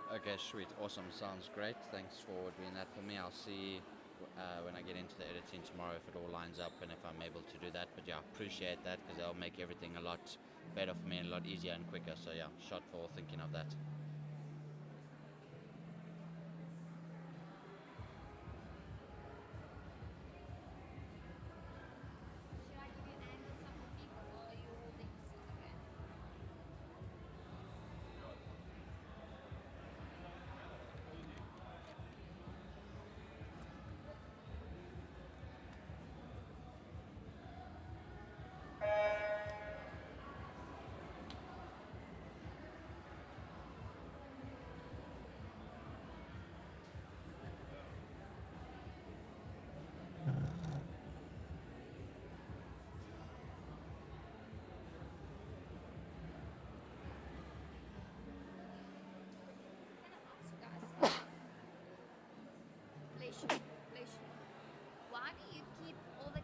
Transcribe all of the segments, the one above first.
Okay, sweet, awesome, sounds great. Thanks for doing that for me. I'll see when I get into the editing tomorrow if it all lines up and if I'm able to do that. But yeah, appreciate that because that'll make everything a lot better for me and a lot easier and quicker. So yeah, shot for thinking of that. Should I give you an angle some more people or are you holding the seat again? Can I ask you guys something? Bless you, bless you. Why do you keep all the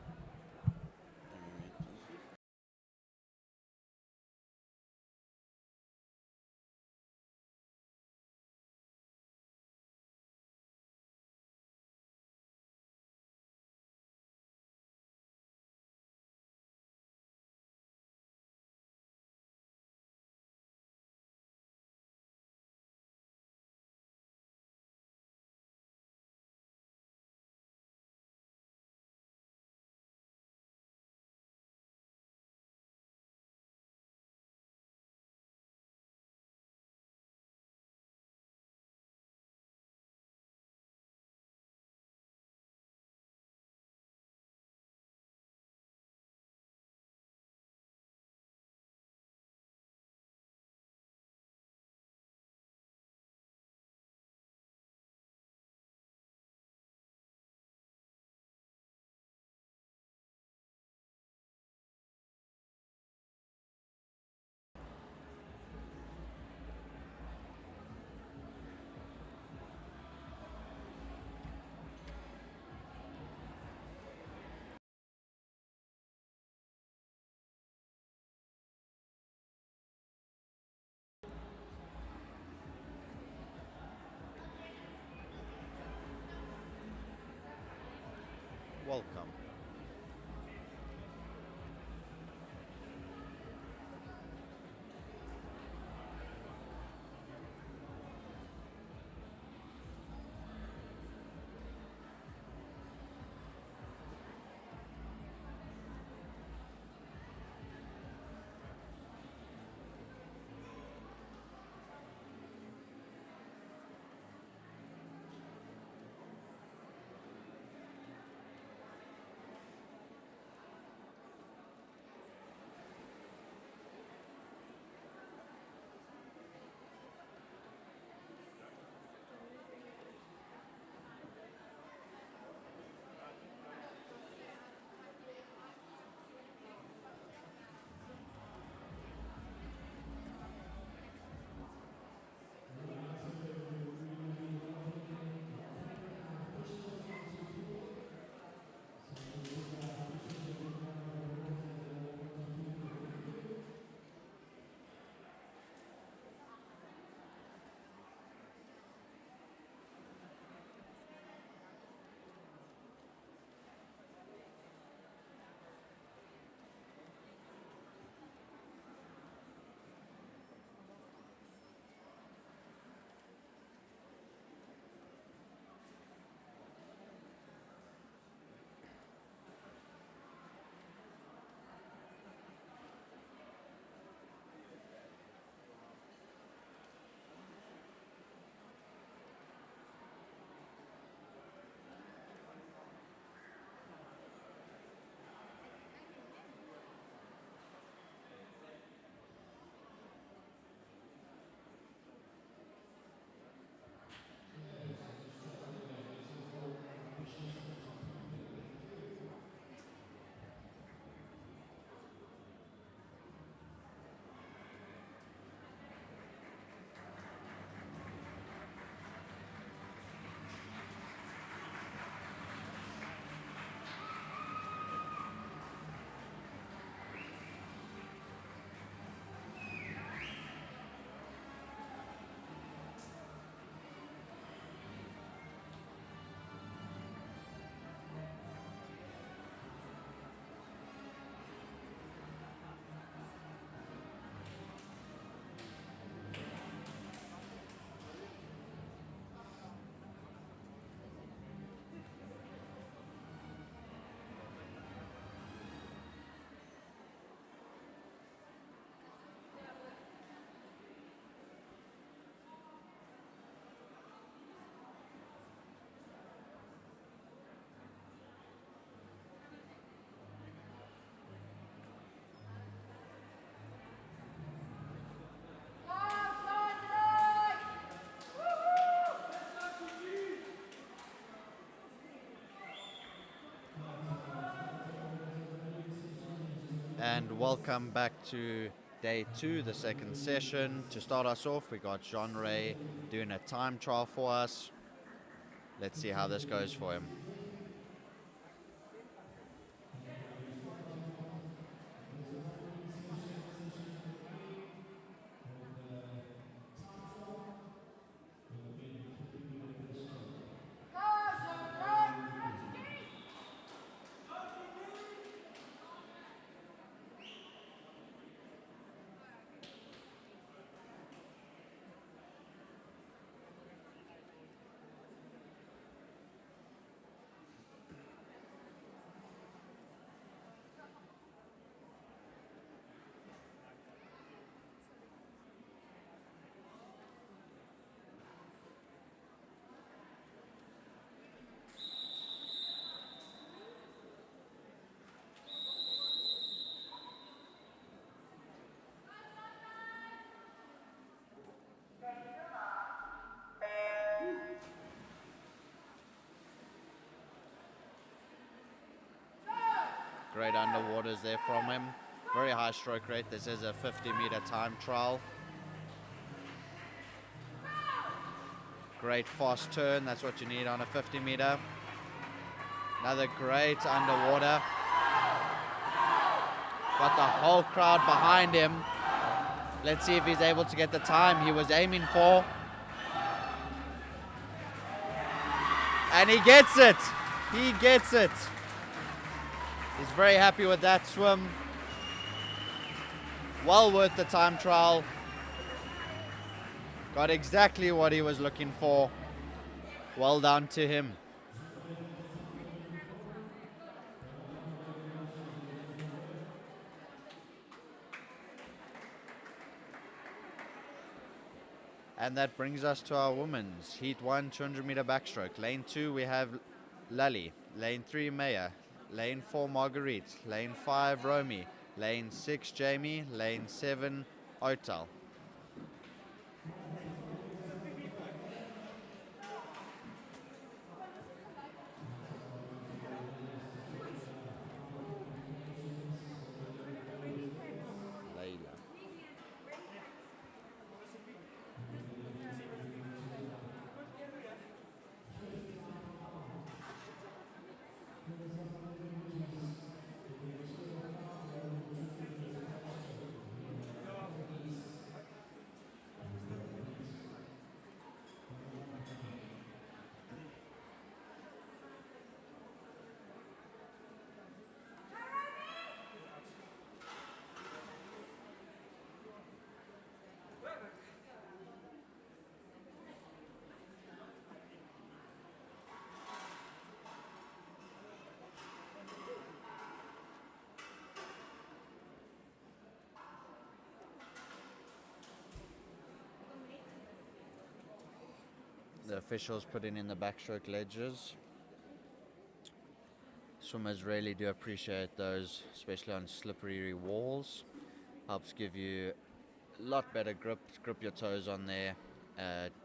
Welcome. And welcome back to day 2, the second session. To start us off, we got Jean Ray doing a time trial for us. Let's see how this goes for him. Great underwaters there from him. Very high stroke rate. This is a 50-meter time trial. Great fast turn. That's what you need on a 50-meter. Another great underwater. Got the whole crowd behind him. Let's see if he's able to get the time he was aiming for. And he gets it. He gets it. He's very happy with that swim. Well worth the time trial. Got exactly what he was looking for. Well done to him. And that brings us to our women's. Heat 1, 200-meter backstroke. Lane 2, we have Lally. Lane 3, Maya. Lane 4, Marguerite. Lane 5, Romy. Lane 6, Jamie. Lane 7, Otal. The officials putting in the backstroke ledges. Swimmers really do appreciate those, especially on slippery walls. Helps give you a lot better grip. Grip your toes on there.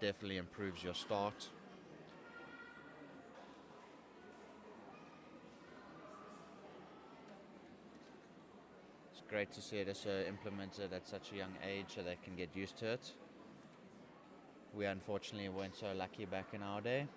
Definitely improves your start. It's great to see it also implemented at such a young age so they can get used to it. We unfortunately weren't so lucky back in our day.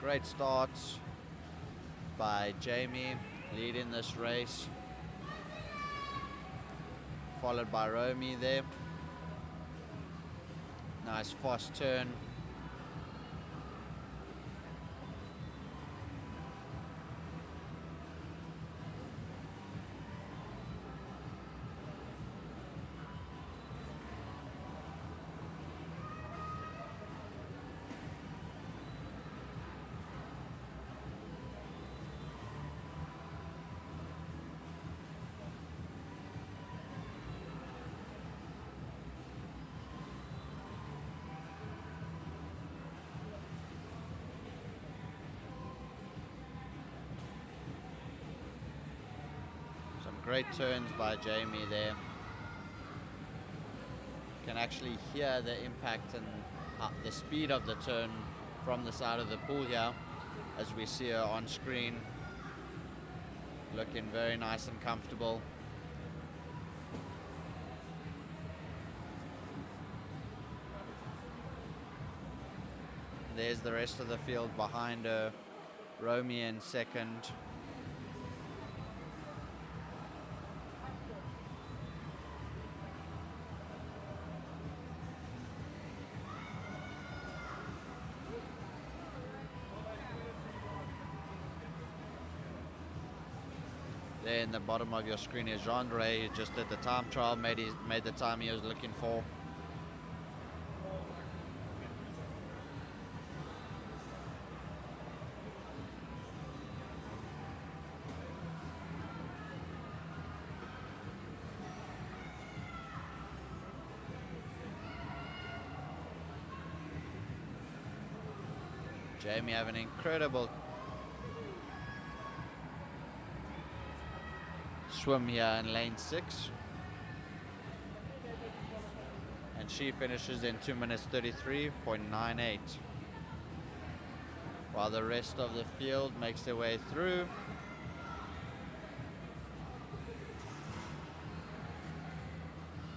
Great start by Jamie, leading this race. followed by Romy there. Nice fast turn. Great turns by Jamie there. Can actually hear the impact and the speed of the turn from the side of the pool here, as we see her on screen, looking very nice and comfortable. There's the rest of the field behind her. Romy in second. There in the bottom of your screen is Jean-Ray, who just did the time trial, made the time he was looking for. Jamie have an incredible swim here in lane 6, and she finishes in 2 minutes 33.98, while the rest of the field makes their way through.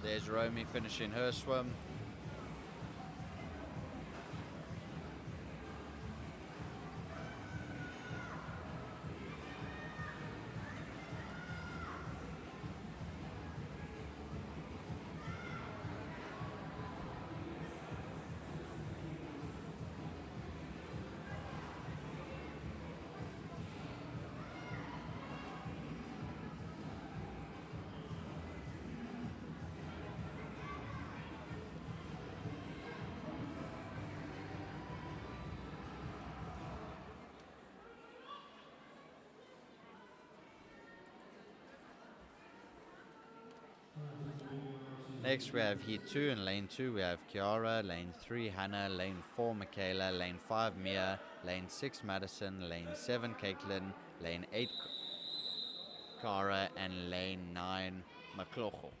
There's Romy finishing her swim. Next we have Heat 2. In Lane 2 we have Kiara, Lane 3 Hannah, Lane 4 Michaela, Lane 5 Mia, Lane 6 Madison, Lane 7 Caitlin, Lane 8 Cara, and Lane 9 Maklocho.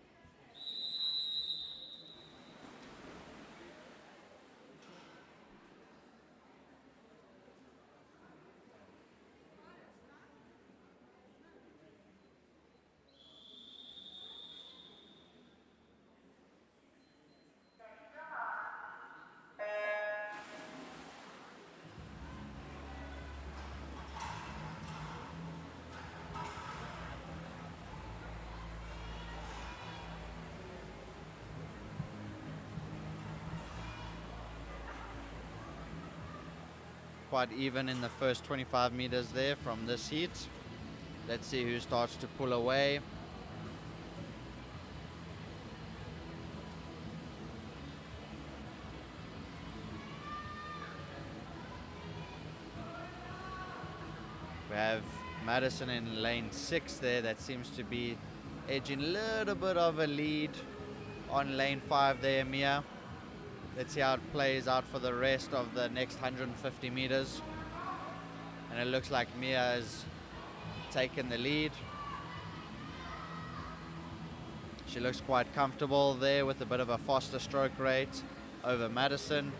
Quite even in the first 25 meters there from this heat. Let's see who starts to pull away. We have Madison in lane 6 there. That seems to be edging a little bit of a lead on lane 5 there, Mia. Let's see how it plays out for the rest of the next 150 meters. And it looks like Mia has taken the lead. She looks quite comfortable there with a bit of a faster stroke rate over Madison.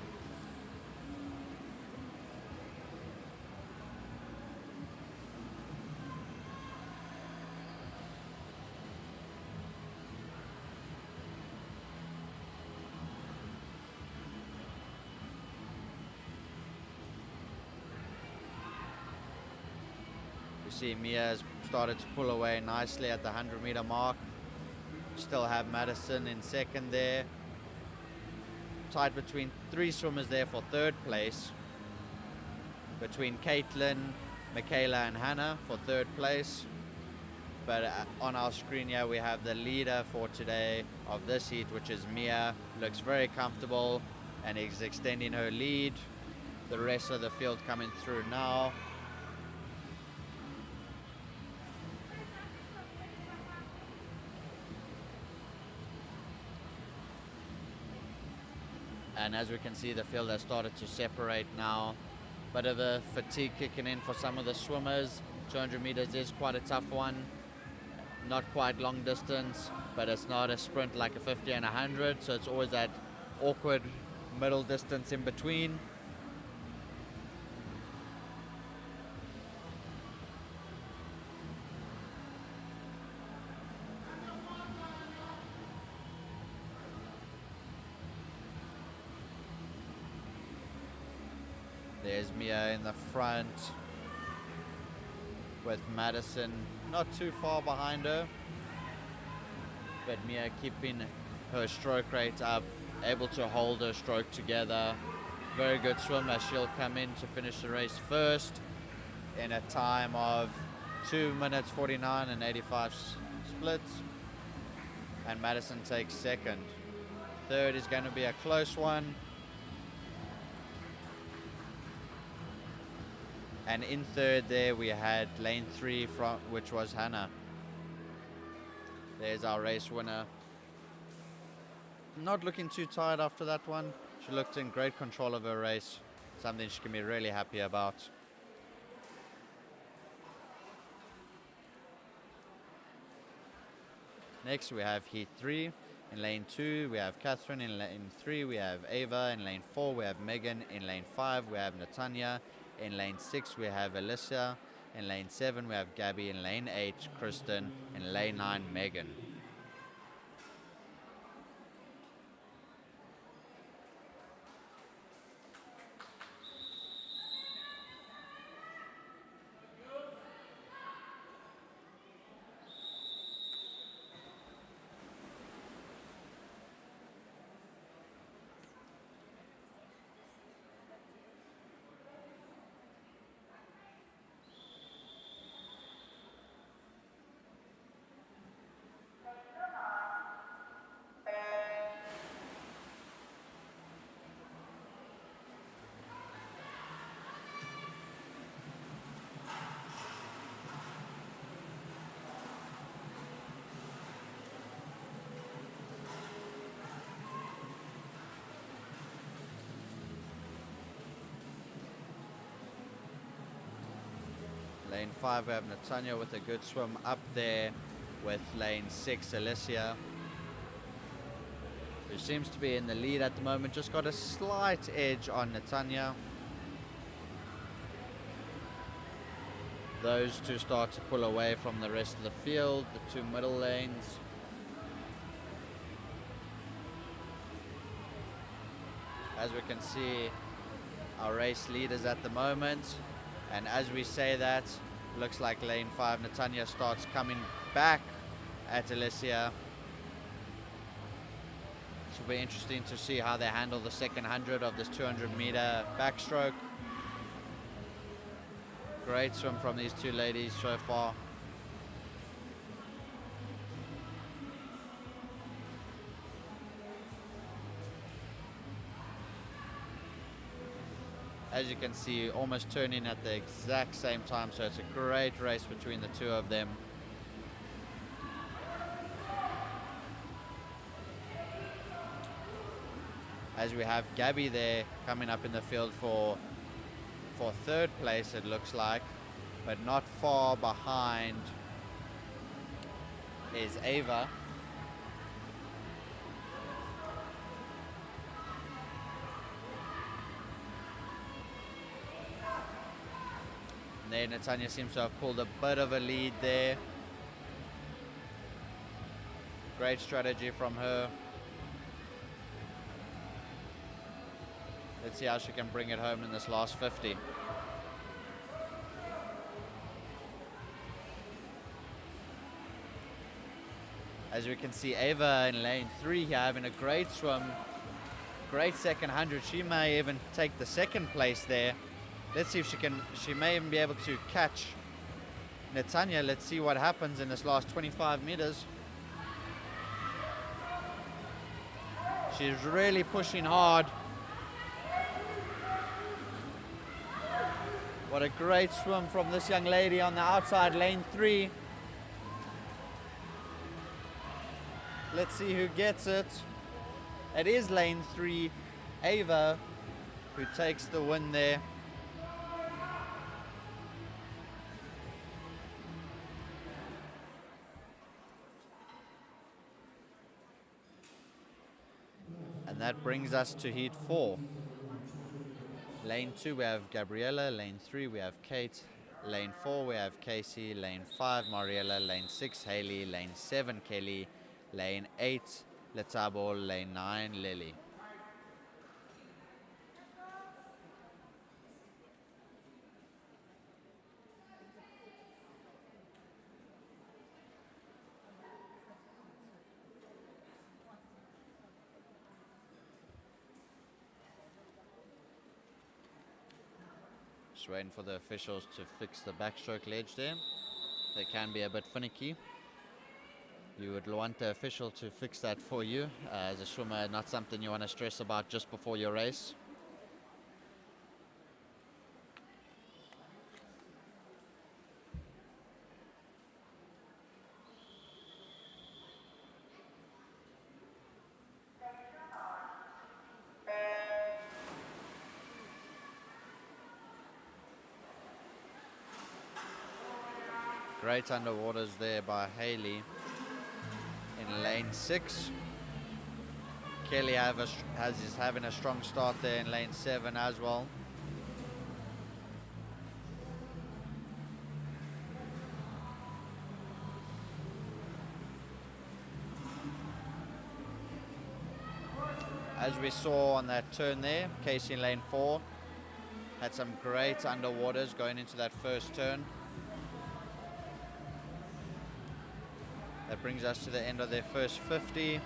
See Mia has started to pull away nicely at the 100-meter mark. Still have Madison in second there. Tied between 3 swimmers there for 3rd place. Between Caitlin, Michaela and Hannah for 3rd place. But on our screen here we have the leader for today of this heat, which is Mia. Looks very comfortable and is extending her lead. The rest of the field coming through now. And as we can see, the field has started to separate now. Bit of a fatigue kicking in for some of the swimmers. 200 meters is quite a tough one. Not quite long distance, but it's not a sprint like a 50 and 100, so it's always that awkward middle distance in between. There's Mia in the front with Madison not too far behind her, but Mia keeping her stroke rate up, able to hold her stroke together. Very good swimmer. She'll come in to finish the race first in a time of 2 minutes 49 and 85 splits, and Madison takes second. Third is going to be a close one. And in third there we had lane 3, which was Hannah. There's our race winner. Not looking too tired after that one. She looked in great control of her race. Something she can be really happy about. Next we have heat 3. In lane 2 we have Catherine. In lane 3 we have Ava. In lane 4 we have Megan. In lane 5 we have Natanya. In lane 6 we have Alyssa. In lane 7 we have Gabby. In lane 8 Kristen. In lane 9 Megan. Lane 5 we have Natanya with a good swim up there with lane 6 Alicia, who seems to be in the lead at the moment. Just got a slight edge on Natanya. Those two start to pull away from the rest of the field, the 2 middle lanes. As we can see, our race leaders at the moment. And as we say that, looks like lane 5 Natanya starts coming back at Alicia. It will be interesting to see how they handle the second 100 of this 200 meter backstroke. Great swim from these two ladies so far. As you can see, almost turning at the exact same time, so it's a great race between the two of them. As we have Gabby there coming up in the field for 3rd place, it looks like, but not far behind is Ava. And there Natanya seems to have pulled a bit of a lead there. Great strategy from her. Let's see how she can bring it home in this last 50. As we can see, Ava in lane 3 here having a great swim, great second 100. She may even take the second place there. Let's see if she may even be able to catch Netanya. Let's see what happens in this last 25 meters. She's really pushing hard. What a great swim from this young lady on the outside, lane 3. Let's see who gets it. It is lane 3, Ava, who takes the win there. And that brings us to heat 4. Lane 2 we have Gabriella, lane 3 we have Kate, lane 4 we have Casey, lane 5 Mariella, lane 6 Haley, lane 7 Kelly, lane 8 Letabo, lane 9 Lily. Just waiting for the officials to fix the backstroke ledge there. They can be a bit finicky. You would want the official to fix that for you. As a swimmer, not something you want to stress about just before your race. Great underwaters there by Haley in lane 6. Kelly is having a strong start there in lane 7 as well. As we saw on that turn there, Casey in lane 4 had some great underwaters going into that first turn. That brings us to the end of their first 50.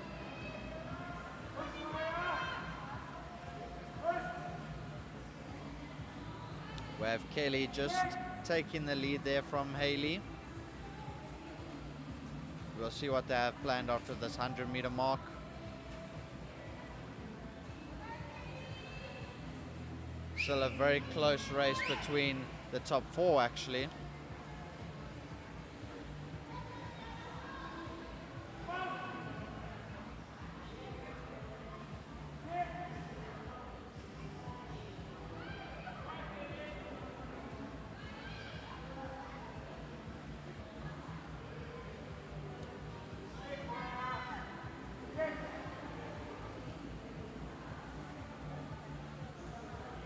We have Kelly just taking the lead there from Haley. We'll see what they have planned after this 100-meter mark. Still a very close race between the top 4 actually.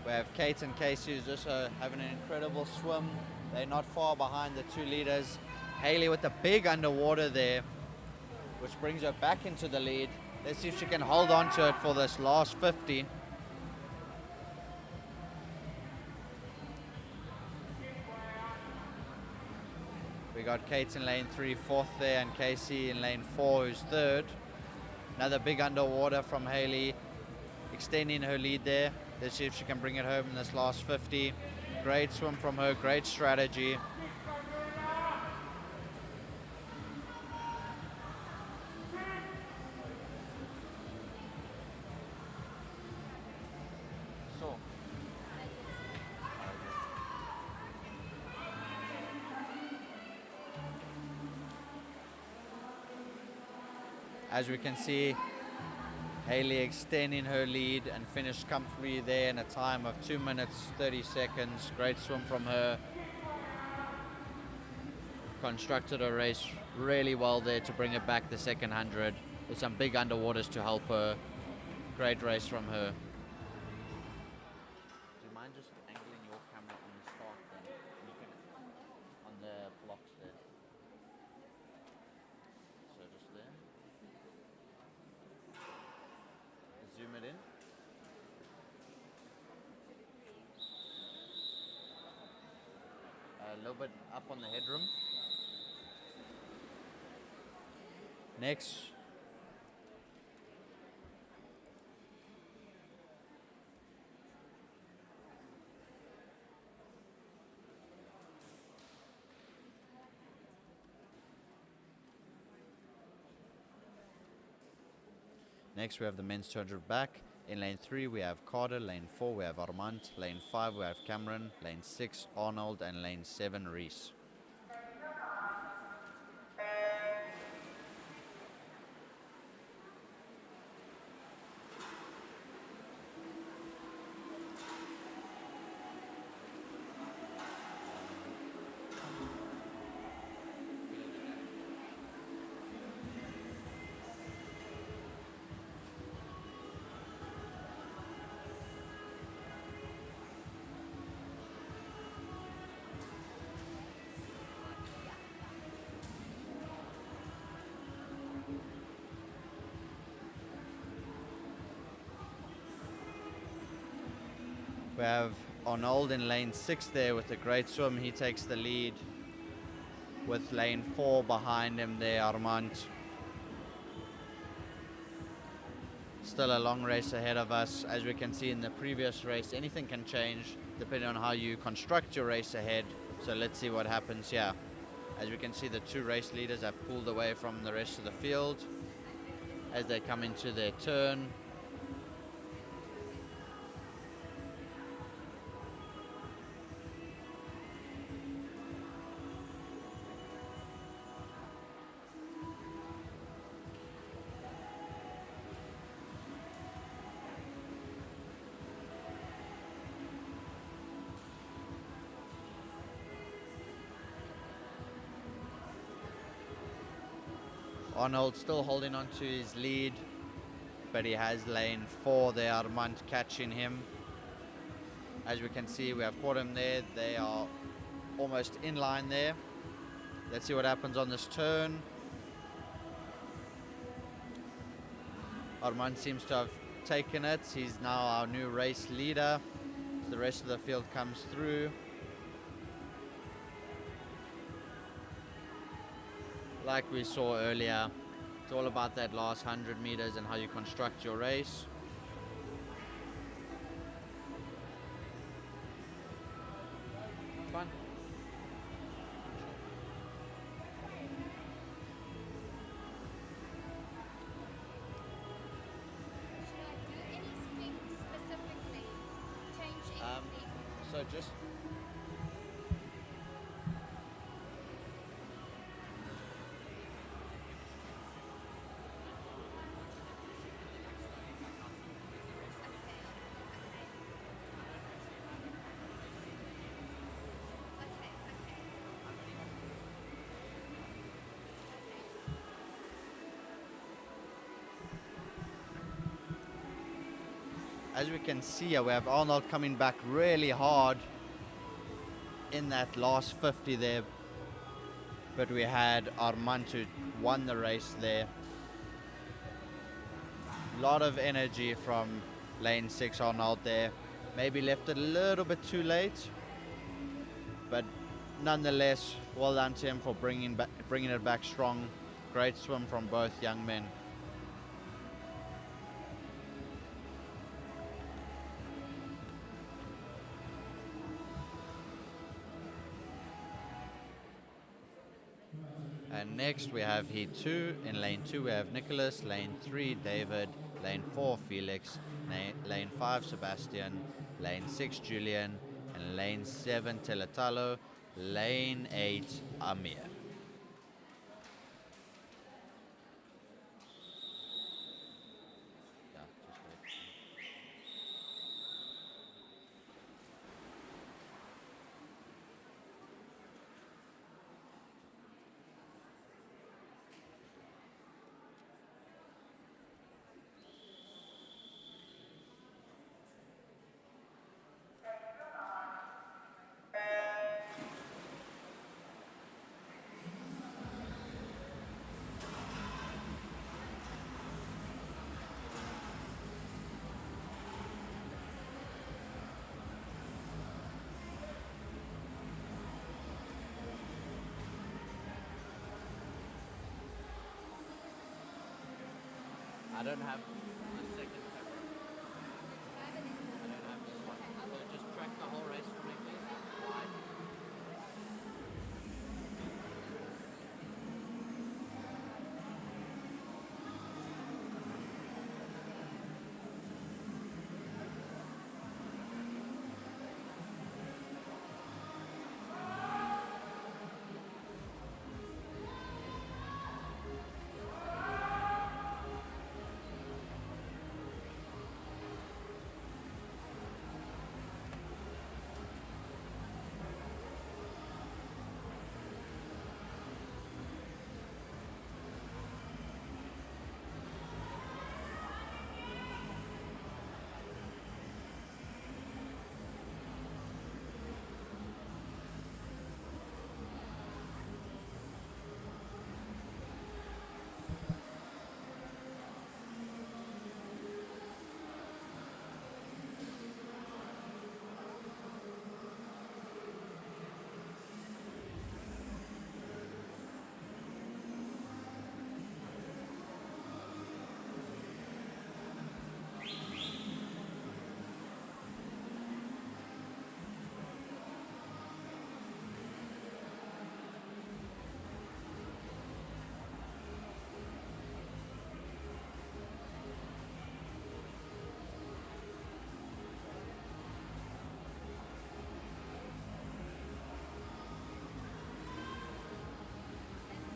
We have Kate and Casey who's just having an incredible swim. They're not far behind the 2 leaders. Haley with the big underwater there, which brings her back into the lead. Let's see if she can hold on to it for this last 50. We got Kate in lane 3, 4th there, and Casey in lane 4, who's 3rd. Another big underwater from Haley, extending her lead there. Let's see if she can bring it home in this last 50. Great swim from her, great strategy. As we can see, Haley extending her lead and finished comfortably there in a time of 2 minutes 30 seconds. Great swim from her. Constructed her race really well there to bring it back the second 100 with some big underwaters to help her. Great race from her. Do you mind just angling your camera on the start then? You can, on the blocks there. So just there. Zoom it in. A little bit up on the headroom. Next, Next, we have the men's 200 back. In lane 3, we have Carter. Lane 4, we have Armand. Lane 5, we have Cameron. Lane 6, Arnold. And lane 7, Reese. We have Arnold in lane 6 there with a great swim. He takes the lead with lane 4 behind him there, Armand. Still a long race ahead of us. As we can see in the previous race, anything can change depending on how you construct your race ahead. So let's see what happens here. As we can see, the 2 race leaders have pulled away from the rest of the field as they come into their turn. Arnold still holding on to his lead, but he has lane 4 there, Armand catching him. As we can see, we have caught him there. They are almost in line there. Let's see what happens on this turn. Armand seems to have taken it. He's now our new race leader as the rest of the field comes through. Like we saw earlier, it's all about that last 100 meters and how you construct your race. Fun. Should I do anything specifically? Change anything? So just as we can see, we have Arnold coming back really hard in that last 50 there. But we had Armand who won the race there. A lot of energy from lane 6 Arnold there. Maybe left it a little bit too late. But nonetheless, well done to him for bringing it back strong. Great swim from both young men. And next we have heat 2. In lane 2 we have Nicholas, lane 3 David, lane 4 Felix, lane 5 Sebastian, lane 6 Julian, and lane 7 Teletalo, lane 8 Amir. I don't have the second camera. I don't have this one. So just track the whole race for me, please. Wide.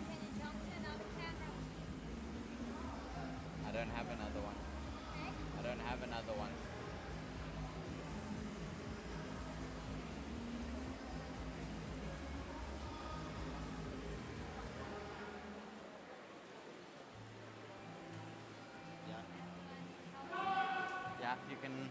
Can you jump to another camera? I don't have another one. Okay. I don't have another one. Yeah. Yeah, you can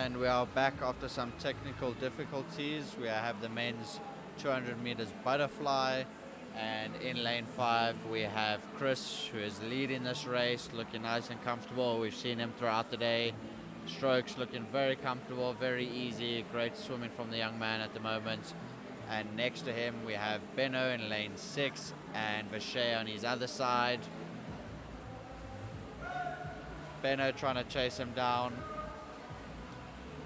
And we are back after some technical difficulties. We have the men's 200 meters butterfly, and in lane 5 we have Chris, who is leading this race, looking nice and comfortable. We've seen him throughout the day. Strokes looking very comfortable, very easy, great swimming from the young man at the moment. And next to him we have Benno in lane 6 and Vache on his other side. Benno trying to chase him down,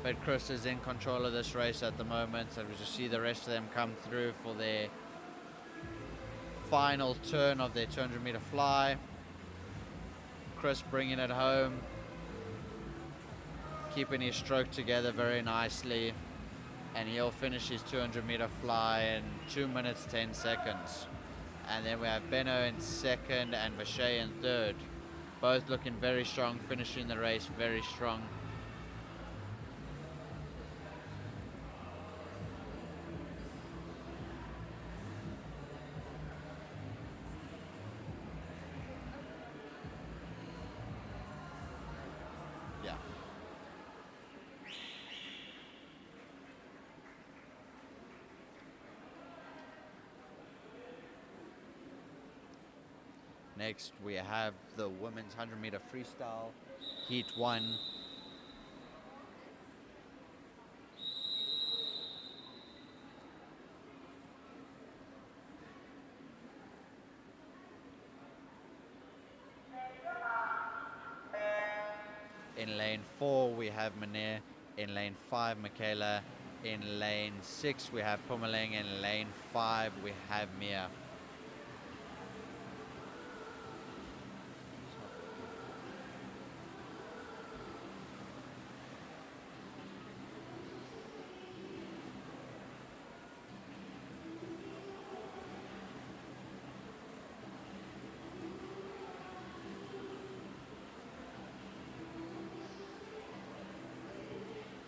but Chris is in control of this race at the moment, and we just see the rest of them come through for their final turn of their 200 meter fly. Chris bringing it home, keeping his stroke together very nicely, and he'll finish his 200 meter fly in 2 minutes 10 seconds. And then we have Benno in second and Vache in third, both looking very strong, finishing the race very strong. Next we have the women's 100 meter freestyle, heat 1. In lane 4 we have Manir, in lane 5 Michaela, in lane 6 we have Pumaling, in lane 5 we have Mia.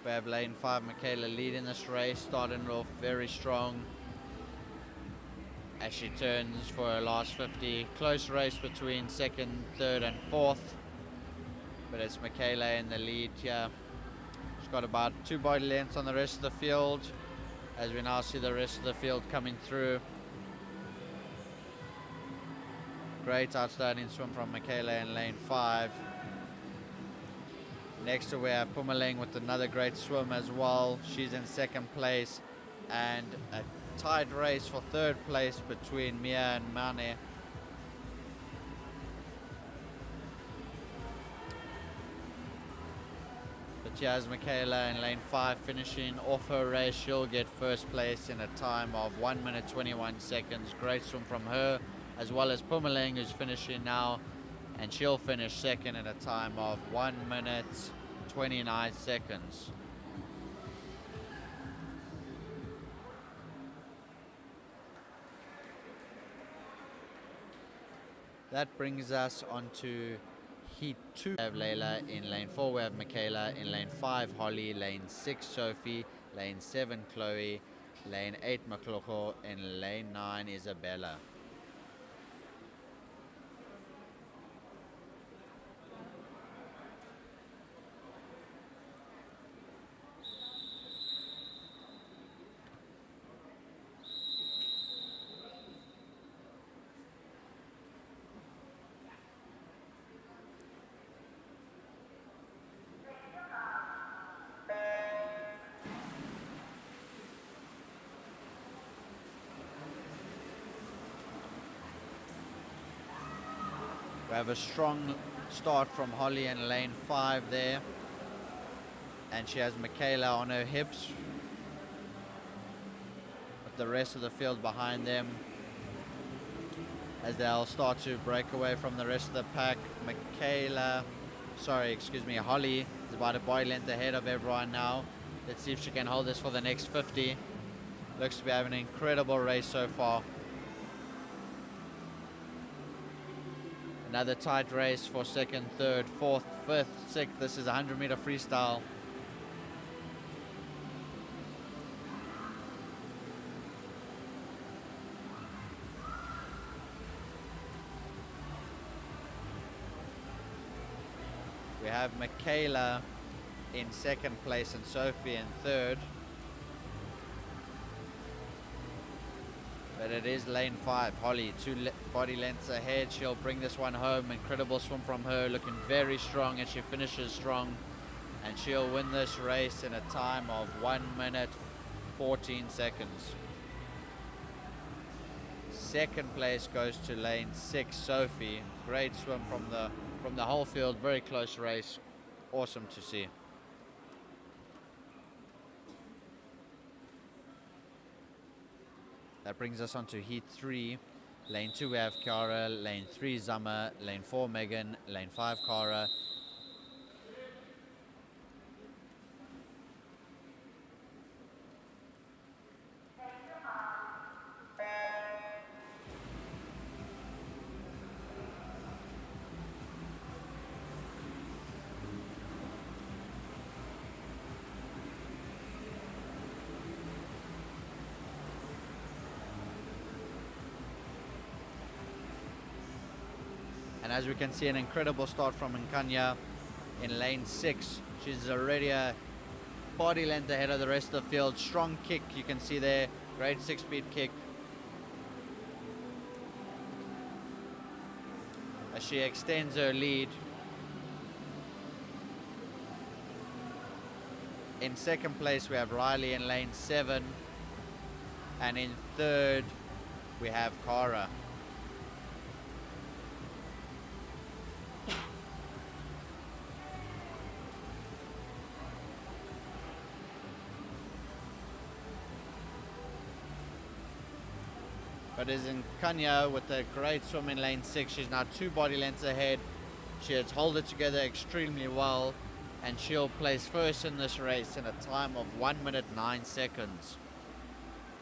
We have lane 5 Michaela leading this race, starting off very strong as she turns for her last 50. Close race between second, third and fourth, but it's Michaela in the lead here. She's got about 2 body lengths on the rest of the field, as we now see the rest of the field coming through. Great outstanding swim from Michaela in lane 5. Next to we have Pumaling with another great swim as well. She's in second place, and a tight race for third place between Mia and Mane. But here's Michaela in lane 5 finishing off her race. She'll get first place in a time of 1 minute 21 seconds. Great swim from her, as well as Pumaling, who's finishing now, and she'll finish second in a time of 1 minute 29 seconds. That brings us on to heat 2. We have Layla in lane 4, we have Michaela in lane 5, Holly, lane 6, Sophie, lane 7, Chloe, lane 8, Makloko, and lane 9, Isabella. We have a strong start from Holly in lane 5 there, and she has Michaela on her hips with the rest of the field behind them, as they'll start to break away from the rest of the pack. Holly is about a body length ahead of everyone now. Let's see if she can hold this for the next 50. Looks to be having an incredible race so far. Another tight race for second, third, fourth, fifth, sixth. This is a 100 meter freestyle. We have Michaela in second place and Sophie in third. But it is lane 5, Holly, 2 body lengths ahead. She'll bring this one home. Incredible swim from her, looking very strong, and she finishes strong. And she'll win this race in a time of 1 minute 14 seconds. Second place goes to lane 6, Sophie. Great swim from the whole field, very close race. Awesome to see. That brings us on to heat 3. Lane 2 we have Kiara, lane 3 Zama, lane 4 Megan, lane 5 Cara. And as we can see, an incredible start from Nkanya in lane 6. She's already a body length ahead of the rest of the field. Strong kick, you can see there. Great 6-speed kick. As she extends her lead. In second place, we have Riley in lane 7. And in third, we have Cara. But is in Kanya with a great swim in lane 6. She's now 2 body lengths ahead. She has held it together extremely well, and she'll place first in this race in a time of 1 minute 9 seconds.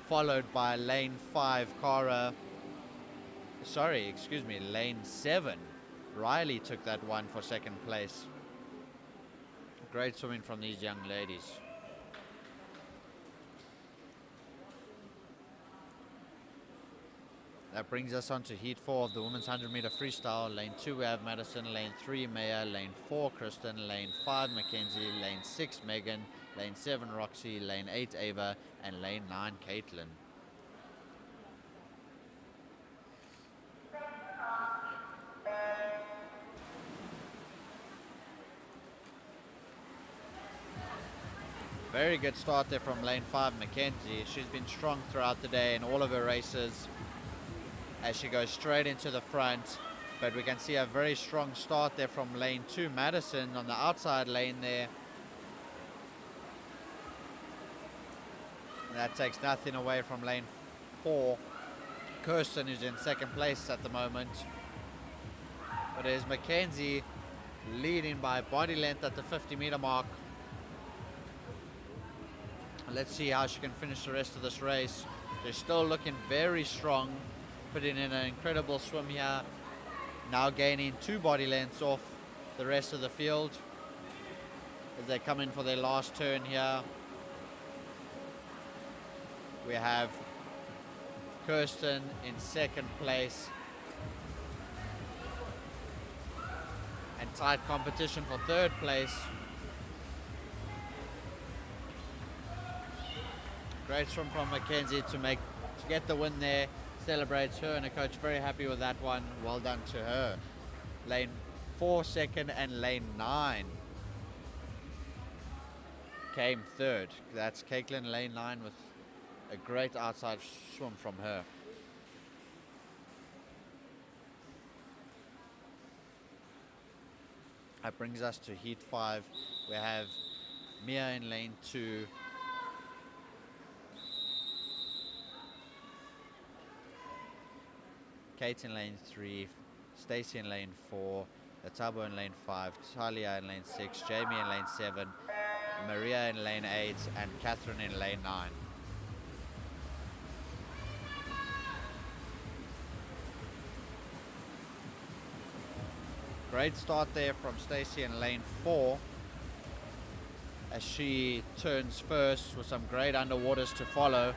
Followed by lane 5, lane 7. Riley took that one for second place. Great swimming from these young ladies. That brings us on to heat 4 of the women's 100-meter freestyle. Lane 2 we have Madison, lane 3 Maya, lane 4 Kristen, lane 5 Mackenzie, lane 6 Megan, lane 7 Roxy, lane 8 Ava, and lane 9 Caitlin. Very good start there from lane 5 Mackenzie. She's been strong throughout the day in all of her races, as she goes straight into the front. But we can see a very strong start there from lane 2 Madison on the outside lane there. And that takes nothing away from lane 4 Kirsten, who's in second place at the moment. But it is Mackenzie leading by body length at the 50-meter mark. Let's see how she can finish the rest of this race. They're still looking very strong, putting in an incredible swim here. Now gaining 2 body lengths off the rest of the field as they come in for their last turn here. We have Kirsten in second place, and tight competition for third place. Great swim from Mackenzie to get the win there. Celebrates her and her coach, very happy with that one. Well done to her. Lane 4 second, and lane 9 came third. That's Caitlin, lane 9, with a great outside swim from her. That brings us to heat 5. We have Mia in lane 2. Kate in lane 3, Stacey in lane 4, Atabo in lane 5, Talia in lane 6, Jamie in lane 7, Maria in lane 8, and Catherine in lane 9. Great start there from Stacey in lane 4 as she turns first with some great underwaters to follow.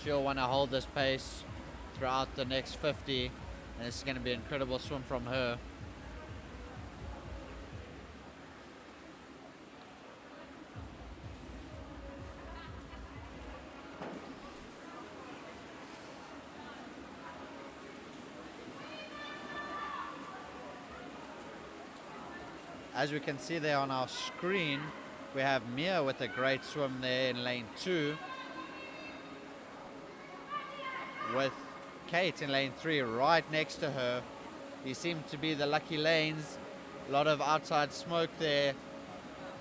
She'll want to hold this pace throughout the next 50, and this is going to be an incredible swim from her. As we can see there on our screen, we have Mia with a great swim there in lane 2, with Kate in lane 3 right next to her. These seem to be the lucky lanes. A lot of outside smoke there.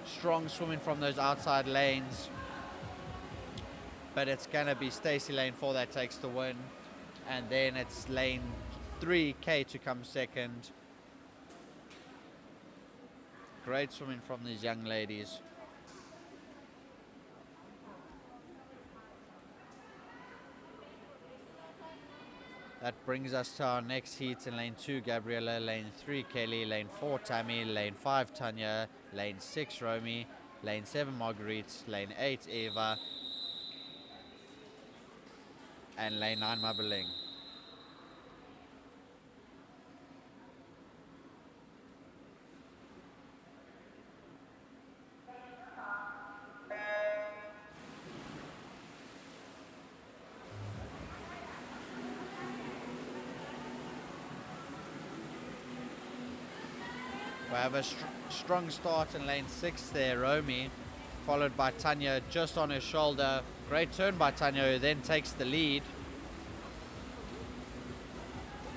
Strong swimming from those outside lanes. But it's going to be Stacey lane 4 that takes the win. And then it's lane 3, Kate, to come second. Great swimming from these young ladies. That brings us to our next heat in lane 2, Gabriella, lane 3, Kelly, lane 4, Tammy, lane 5, Tanya, lane 6, Romy, lane 7, Marguerite, lane 8, Eva, and lane 9, Mabeling. We have a strong start in lane 6 there, Romy, followed by Tanya just on her shoulder. Great turn by Tanya, who then takes the lead.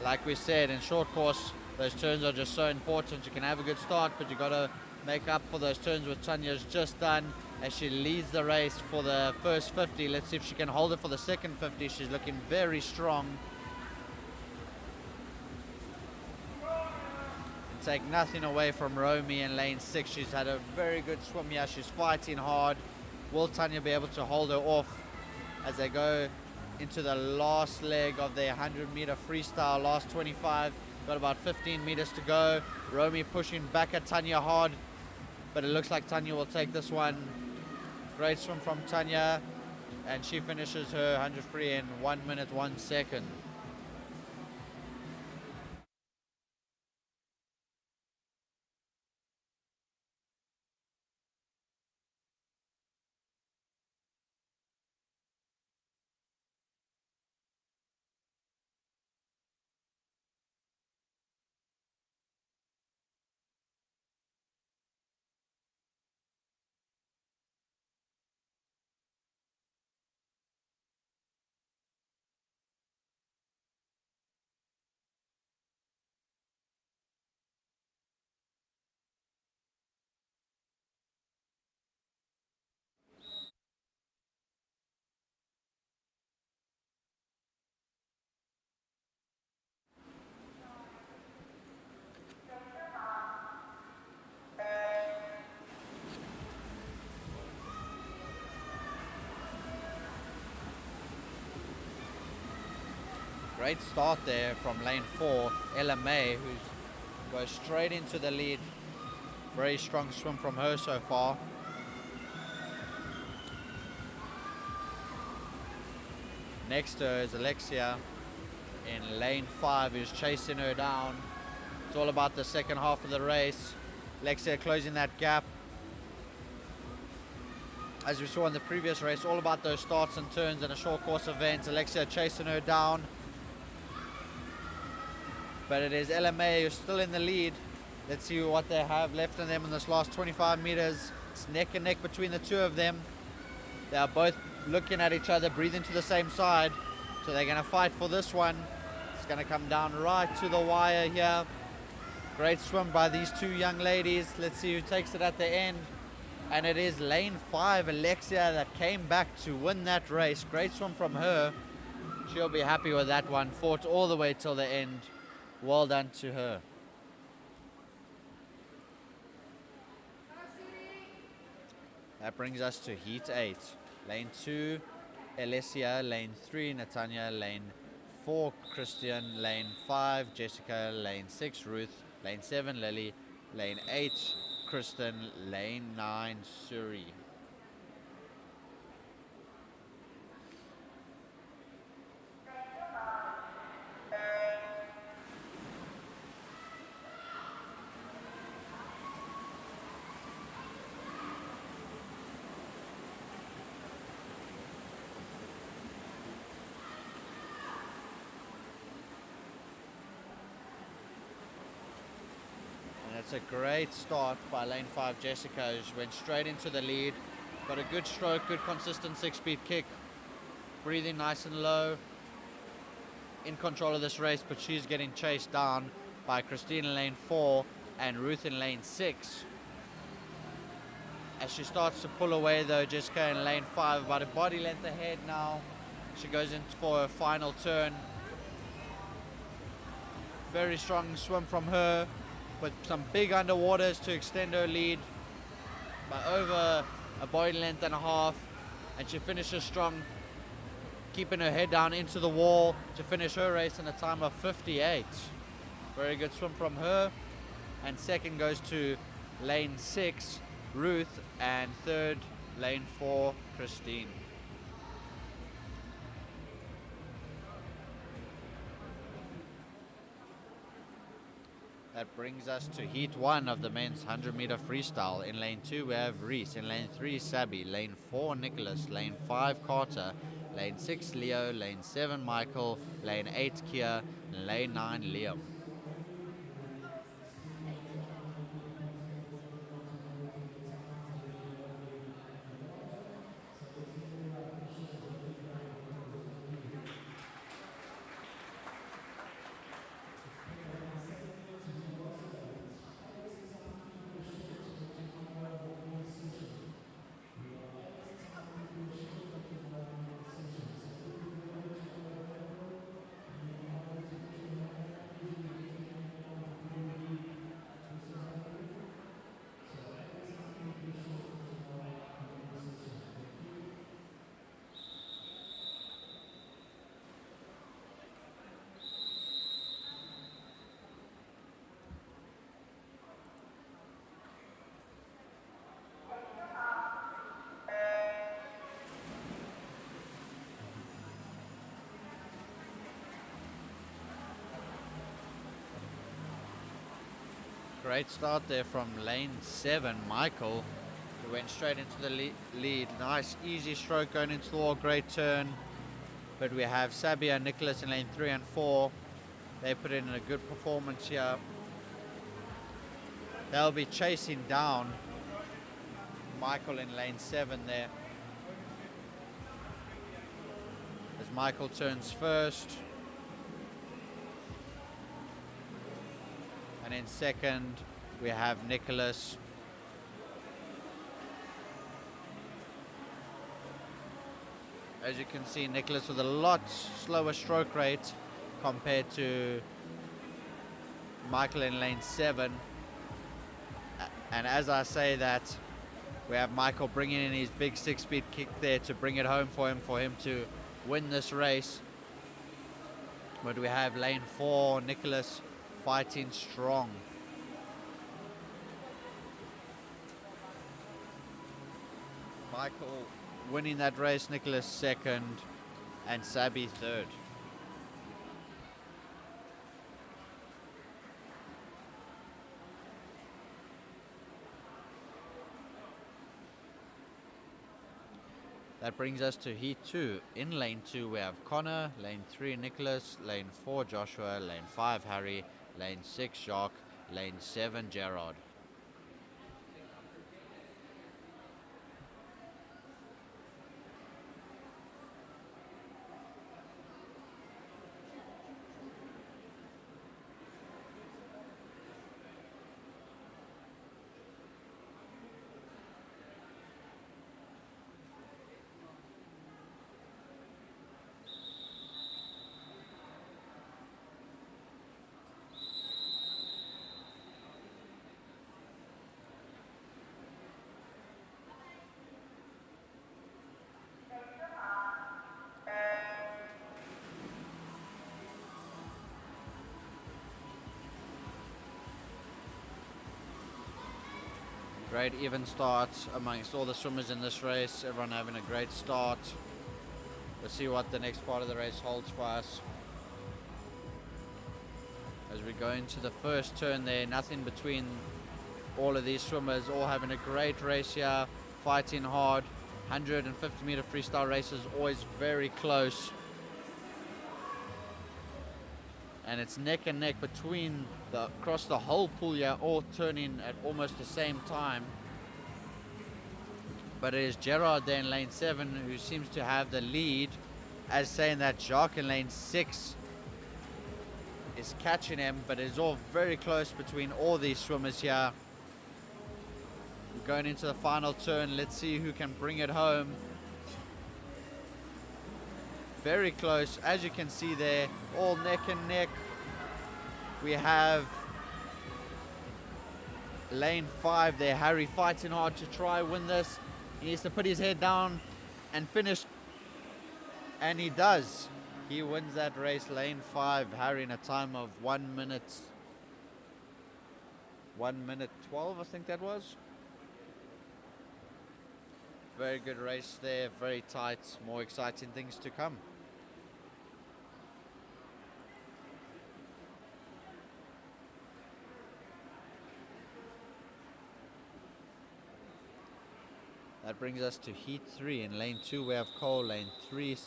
Like we said, in short course, those turns are just so important. You can have a good start, but you got to make up for those turns, what Tanya's just done as she leads the race for the first 50. Let's see if she can hold it for the second 50. She's looking very strong. Take nothing away from Romy in lane 6. She's had a very good swim here. She's fighting hard. Will Tanya be able to hold her off as they go into the last leg of their 100-meter freestyle, last 25? Got about 15 meters to go. Romy pushing back at Tanya hard, but it looks like Tanya will take this one. Great swim from Tanya, and she finishes her 100 free in 1 minute 1 second. Great start there from lane 4, Ella May, who goes straight into the lead. Very strong swim from her so far. Next to her is Alexia in lane 5, who's chasing her down. It's all about the second half of the race. Alexia closing that gap. As we saw in the previous race, all about those starts and turns in a short course event. Alexia chasing her down. But it is LMA who's still in the lead. Let's see what they have left in them in this last 25 meters. It's neck and neck between the two of them. They are both looking at each other, breathing to the same side. So they're going to fight for this one. It's going to come down right to the wire here. Great swim by these two young ladies. Let's see who takes it at the end. And it is lane 5, Alexia, that came back to win that race. Great swim from her. She'll be happy with that one. Fought all the way till the end. Well done to her. That brings us to heat 8. Lane 2, Alessia. Lane 3, Natanya. Lane 4, Christian. Lane 5, Jessica. Lane 6, Ruth. Lane 7, Lily. Lane 8, Kristen. Lane 9, Suri. It's a great start by lane 5 Jessica. She went straight into the lead, got a good stroke, good consistent 6-speed kick, breathing nice and low, in control of this race, but she's getting chased down by Christine in lane 4 and Ruth in lane 6. As she starts to pull away though, Jessica in lane 5, about a body length ahead now. She goes in for her final turn. Very strong swim from her, with some big underwaters to extend her lead by over a body length and a half, and she finishes strong, keeping her head down into the wall to finish her race in a time of 58. Very good swim from her. And second goes to lane 6 Ruth, and third lane 4 Christine. That brings us to heat 1 of the men's 100-meter freestyle. In lane 2 we have Reese, in lane 3 Sabby, lane 4 Nicholas, lane 5 Carter, lane 6 Leo, lane 7 Michael, lane 8 Kia, and lane 9 Liam. Great start there from lane 7 Michael, who went straight into the lead. Nice easy stroke going into the wall, great turn. But we have Sabia and Nicholas in lane 3 and 4. They put in a good performance here. They'll be chasing down Michael in lane 7 there, as Michael turns first. And in second, we have Nicholas. As you can see, Nicholas with a lot slower stroke rate compared to Michael in lane 7. And as I say that, we have Michael bringing in his big 6-speed kick there to bring it home for him to win this race. But we have lane 4, Nicholas, fighting strong. Michael winning that race, Nicholas second, and Sabby third. That brings us to heat 2. In lane 2 we have Connor, lane 3 Nicholas, lane 4 Joshua, lane 5 Harry, lane 6 Jacques, lane 7 Gerard. Great even start amongst all the swimmers in this race. Everyone having a great start. We'll see what the next part of the race holds for us. As we go into the first turn there, nothing between all of these swimmers, all having a great race here, fighting hard. 150 meter freestyle races always very close. and it's neck and neck between across the whole pool here, all turning at almost the same time. But it is Gerard there in lane 7 who seems to have the lead, as saying that Jacques in lane 6 is catching him, but it's all very close between all these swimmers here. We're going into the final turn. Let's see who can bring it home. Very close, as you can see there, all neck and neck. We have lane 5 there, Harry fighting hard to try win this. He needs to put his head down and finish, and he does. He wins that race, lane 5, Harry, in a time of 1 minute 12, I think that was. Very good race there, very tight, more exciting things to come. That brings us to heat 3. In lane 2 we have Cole, lane 3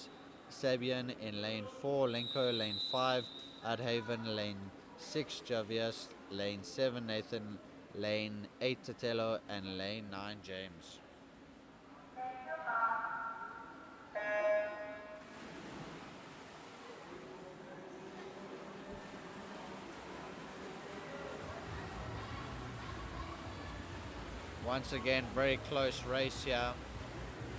Sabian, in lane 4 Lenko, lane 5 Adhaven, lane 6 Javius, lane 7 Nathan, lane 8 Totelo, and lane 9 James. Once again, very close race here,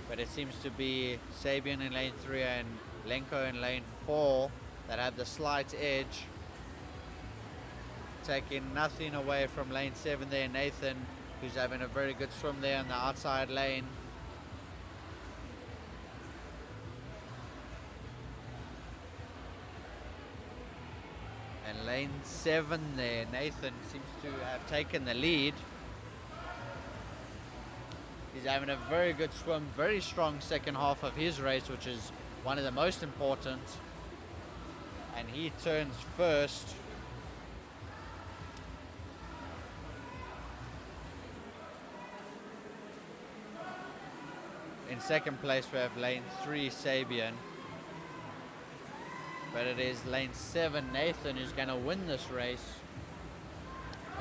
but it seems to be Sabian in lane 3 and Lenko in lane 4 that have the slight edge, taking nothing away from lane 7 there, Nathan, who's having a very good swim there in the outside lane. And lane 7 there, Nathan, seems to have taken the lead. He's having a very good swim, very strong second half of his race, which is one of the most important. And he turns first. In second place we have lane 3 Sabian. But it is lane 7 Nathan who's going to win this race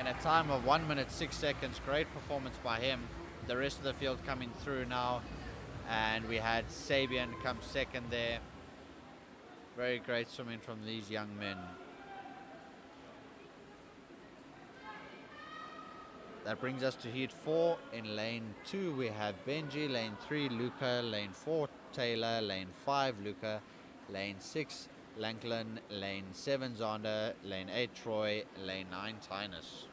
in a time of 1 minute 6 seconds. Great performance by him. The rest of the field coming through now, and we had Sabian come second there. Very great swimming from these young men. That brings us to heat 4. In lane 2 we have Benji, lane 3 Luca, lane 4 Taylor, lane 5 Luca, lane 6 Lanklin, lane 7 Zander, lane 8 Troy, lane 9 Tynus.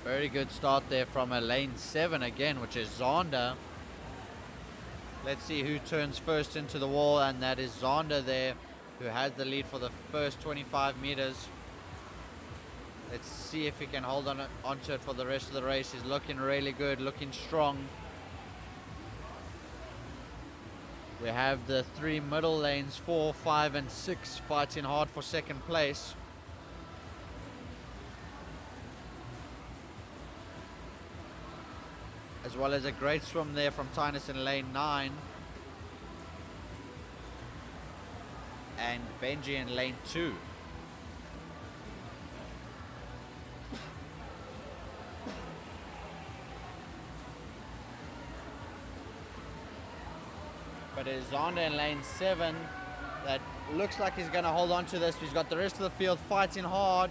Very good start there from a lane 7 again, which is Zander. Let's see who turns first into the wall, and that is Zander there, who has the lead for the first 25 meters. Let's see if he can hold onto it for the rest of the race. He's looking really good, looking strong. We have the 3 middle lanes, 4, 5, and 6 fighting hard for second place. As well as a great swim there from Tynus in lane 9. And Benji in lane 2. But it is Zander in lane 7 that looks like he's going to hold on to this. He's got the rest of the field fighting hard.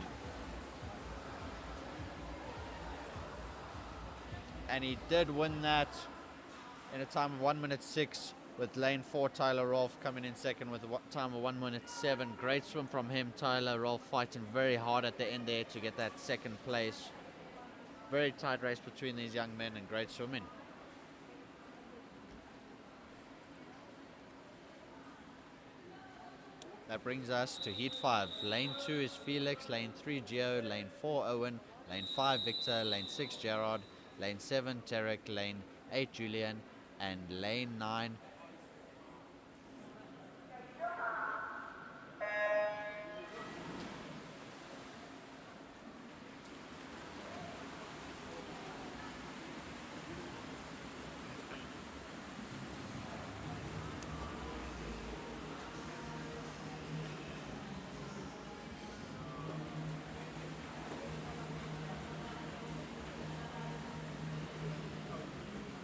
And he did win that in a time of 1 minute 6, with lane 4 Tyler Rolfe coming in second with a time of 1 minute 7. Great swim from him. Tyler Rolfe fighting very hard at the end there to get that second place. Very tight race between these young men and great swimming. That brings us to heat 5. Lane 2 is Felix, lane 3 Gio, lane 4 Owen, lane 5 Victor, lane 6 Gerard, lane 7 Tarek, lane 8 Julian, and lane 9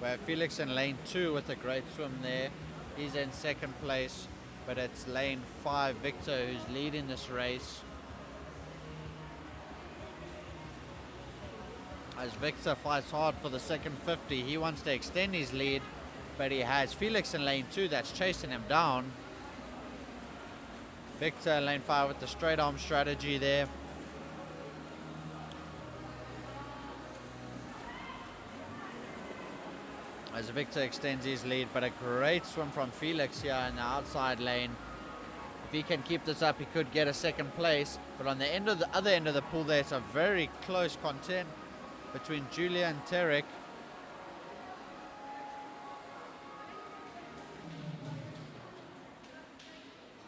we have Felix in lane 2 with a great swim there. He's in second place, but it's lane 5 Victor who's leading this race. As Victor fights hard for the second 50, he wants to extend his lead, but he has Felix in lane 2 that's chasing him down. Victor in lane 5 with the straight arm strategy there. As Victor extends his lead, but a great swim from Felix here in the outside lane. If he can keep this up, he could get a second place. But on the other end of the pool there, it's a very close contest between Julia and Tarek.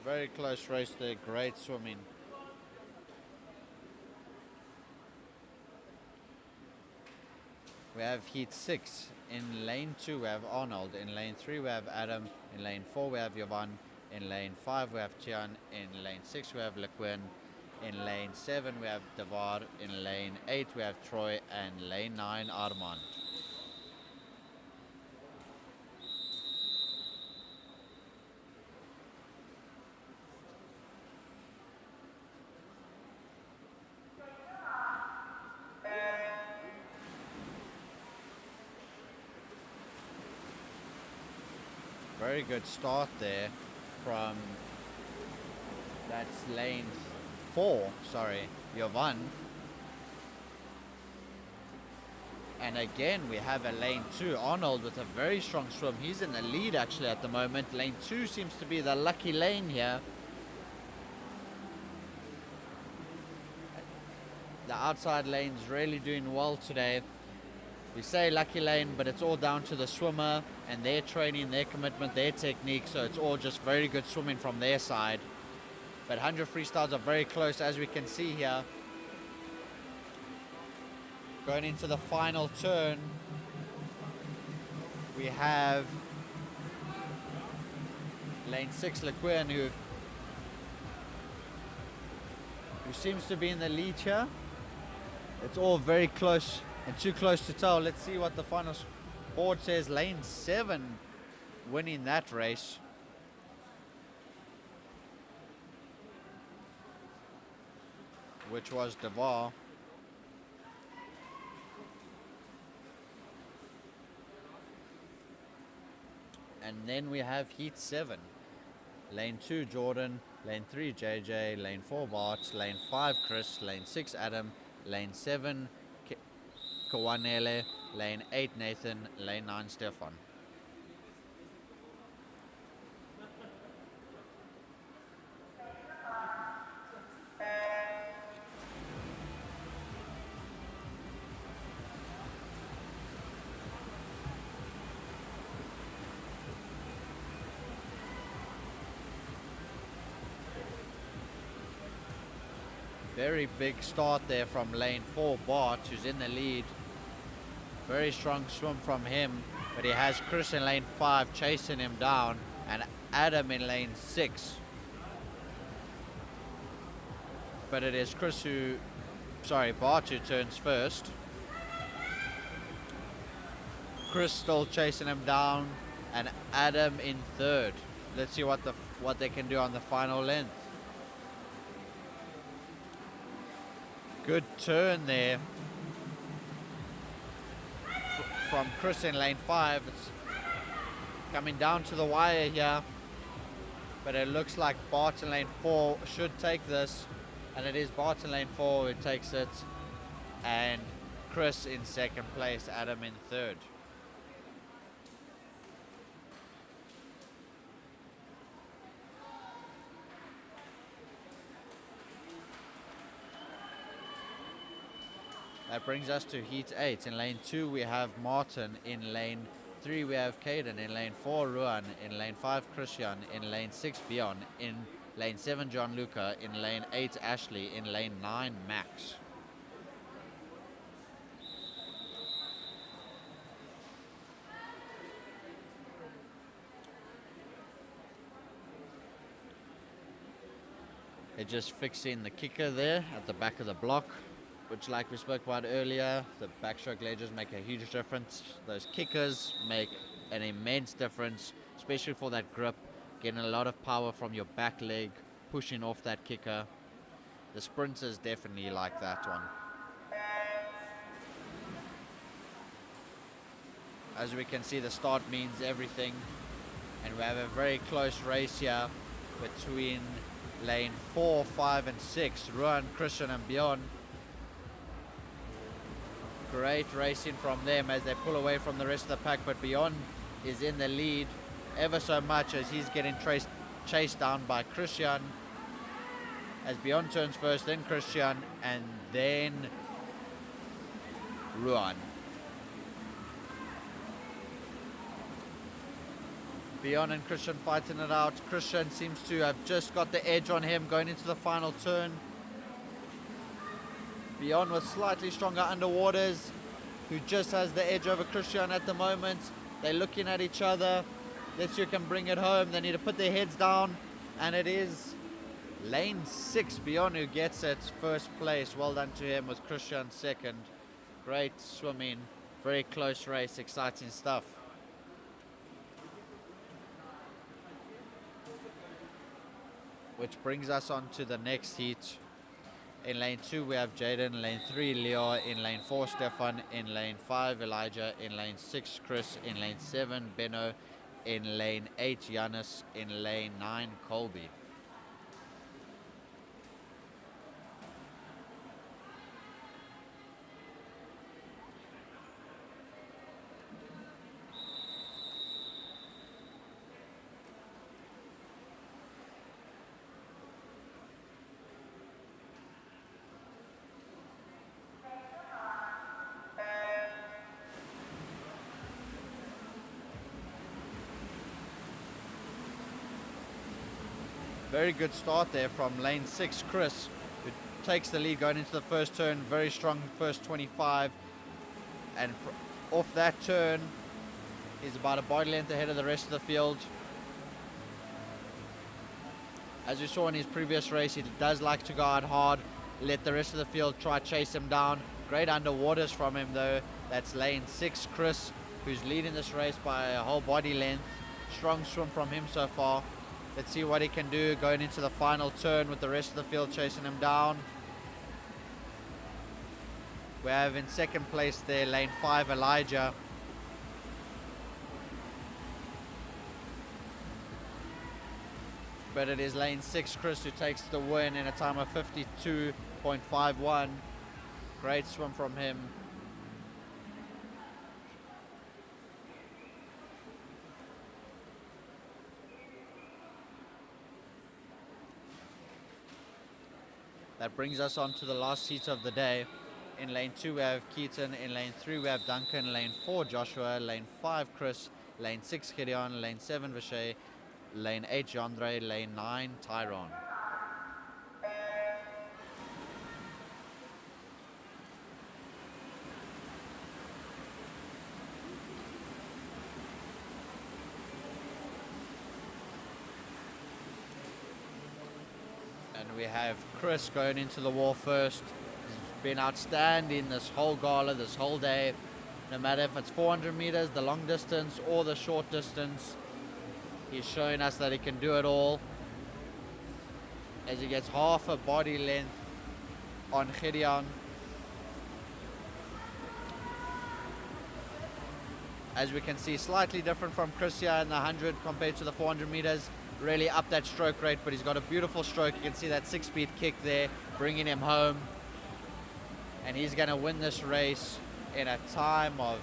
Very close race there, great swimming. We have heat 6. In lane 2 we have Arnold. In lane 3 we have Adam. In lane 4 we have Jovan. In lane 5 we have Tian. In lane 6 we have Lequin. In lane 7 we have Devar. In lane 8 we have Troy. And lane 9 Armand. Very good start there from, that's lane 4, sorry, Jovan. And again we have a lane 2, Arnold, with a very strong swim. He's in the lead actually at the moment. Lane 2 seems to be the lucky lane here. The outside lane's really doing well today. We say lucky lane, but it's all down to the swimmer and their training, their commitment, their technique. So it's all just very good swimming from their side. But 100 freestyles are very close, as we can see here. Going into the final turn, we have lane 6 Lequin, who seems to be in the lead here. It's all very close and too close to tell. Let's see what the final board says. Lane 7 winning that race. Which was Devar. And then we have heat 7. Lane 2 Jordan, lane 3 JJ, lane 4 Bart, lane 5 Chris, lane 6 Adam, lane 7 Kawanele, lane 8 Nathan, lane 9 Stefan. Very big start there from lane 4 Bart, who's in the lead. Very strong swim from him, but he has Chris in lane 5 chasing him down, and Adam in lane 6. But it is Bart who turns first. Chris still chasing him down, and Adam in third. Let's see what they can do on the final length. Good turn there from Chris in lane 5. It's coming down to the wire here, but it looks like Bart in lane 4 should take this, and it is Bart in lane 4 who takes it, and Chris in second place, Adam in third. That brings us to heat 8. In lane 2 we have Martin. In lane 3 we have Caden. In lane 4 Ruan. In lane 5 Christian. In lane 6 Bion. In lane 7 Gianluca. In lane 8 Ashley. In lane 9 Max. They're just fixing the kicker there at the back of the block, which, like we spoke about earlier, the backstroke ledges make a huge difference. Those kickers make an immense difference, especially for that grip, getting a lot of power from your back leg, pushing off that kicker. The sprinters definitely like that one. As we can see, the start means everything, and we have a very close race here between lane 4, 5 and 6, Ruan, Christian and Bjorn. Great racing from them as they pull away from the rest of the pack, but Bjorn is in the lead ever so much as he's getting chased down by Christian. As Bjorn turns first, then Christian, and then Ruan. Bjorn and Christian fighting it out. Christian seems to have just got the edge on him going into the final turn. Bjorn with slightly stronger underwaters, who just has the edge over Christian at the moment. They're looking at each other. Let's see who can bring it home. They need to put their heads down, and it is lane 6 Bjorn who gets it first place. Well done to him, with Christian second. Great swimming, very close race, exciting stuff. Which brings us on to the next heat. In lane 2 we have Jaden, lane 3 Leo, in lane 4 Stefan, in lane 5 Elijah, in lane 6 Chris, in lane 7 Benno, in lane 8 Giannis, in lane 9 Colby. Very good start there from lane 6 Chris, who takes the lead going into the first turn. Very strong first 25, and off that turn he's about a body length ahead of the rest of the field. As we saw in his previous race, he does like to go out hard, let the rest of the field try chase him down. Great underwaters from him though. That's lane 6 Chris, who's leading this race by a whole body length. Strong swim from him so far. Let's see what he can do going into the final turn with the rest of the field chasing him down. We have in second place there lane 5 Elijah. But it is lane 6 Chris who takes the win in a time of 52.51. Great swim from him. That brings us on to the last heat of the day. In lane 2 we have Keaton, in lane 3 we have Duncan, lane 4 Joshua, lane 5 Chris, lane 6 Gideon, lane 7 Vishay, lane 8 Jandre, lane 9 Tyrone. And we have Chris going into the wall first. He's been outstanding this whole gala, this whole day. No matter if it's 400 meters, the long distance, or the short distance, he's showing us that he can do it all. As he gets half a body length on Gideon. As we can see, slightly different from Chris here in the 100 compared to the 400 meters. Really up that stroke rate, but he's got a beautiful stroke. You can see that 6-speed kick there, bringing him home. And he's gonna win this race in a time of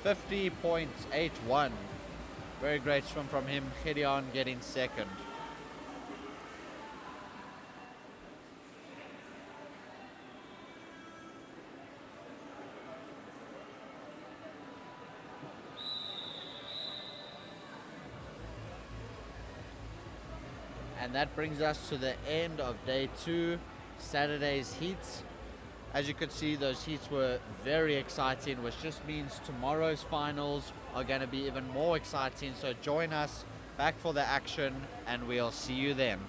50.81. Very great swim from him. Gideon getting second. And that brings us to the end of day 2, Saturday's heats. As you could see, those heats were very exciting, which just means tomorrow's finals are going to be even more exciting. So join us back for the action, and we'll see you then.